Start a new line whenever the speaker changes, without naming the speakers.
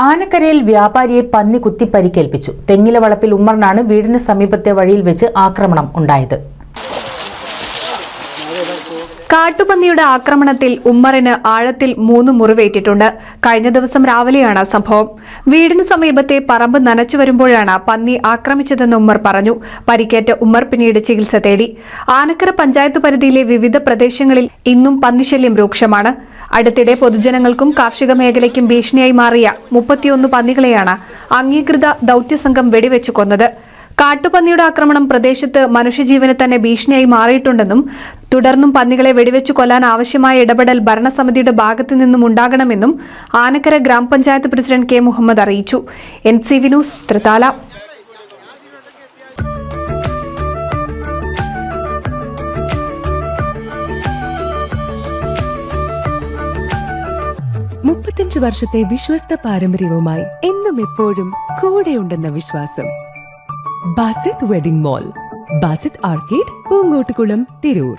ആനക്കരയിൽ വ്യാപാരിയെ പന്നി കുത്തി പരിക്കേൽപ്പിച്ചു. തെങ്ങില വളപ്പിൽ ഉമ്മറിനാണ് വീടിന് സമീപത്തെ വഴിയിൽ വെച്ച് ആക്രമണം ഉണ്ടായത്.
കാട്ടുപന്നിയുടെ ആക്രമണത്തിൽ ഉമ്മറിന് ആഴത്തിൽ 3 മുറിവേറ്റിട്ടുണ്ട്. കഴിഞ്ഞ ദിവസം രാവിലെയാണ് സംഭവം. വീടിന് സമീപത്തെ പറമ്പ് നനച്ചു വരുമ്പോഴാണ് പന്നി ആക്രമിച്ചതെന്ന് ഉമ്മർ പറഞ്ഞു. പരിക്കേറ്റ ഉമ്മർ പിന്നീട് ചികിത്സ തേടി. ആനക്കര പഞ്ചായത്ത് പരിധിയിലെ വിവിധ പ്രദേശങ്ങളിൽ ഇന്നും പന്നിശല്യം രൂക്ഷമാണ്. അടുത്തിടെ പൊതുജനങ്ങൾക്കും കാർഷിക മേഖലയ്ക്കും ഭീഷണിയായി മാറിയ 31 പന്നികളെയാണ് അംഗീകൃത ദൌത്യസംഘം വെടിവെച്ചു കൊന്നത്. കാട്ടുപന്നിയുടെ ആക്രമണം പ്രദേശത്ത് മനുഷ്യജീവന് തന്നെ ഭീഷണിയായി മാറിയിട്ടുണ്ടെന്നും തുടർന്നും പന്നികളെ വെടിവെച്ചു കൊല്ലാൻ ആവശ്യമായ ഇടപെടൽ ഭരണസമിതിയുടെ ഭാഗത്തു നിന്നും ഉണ്ടാകണമെന്നും ആനക്കര ഗ്രാമപഞ്ചായത്ത് പ്രസിഡന്റ് കെ മുഹമ്മദ് അറിയിച്ചു. NCV news, Thrithala.
വർഷത്തെ വിശ്വസ്ത പാരമ്പര്യവുമായി എന്നും എപ്പോഴും കൂടെയുണ്ടെന്ന വിശ്വാസം. Basith wedding mall, Basith arcade, Poonkottukulam, Tirur.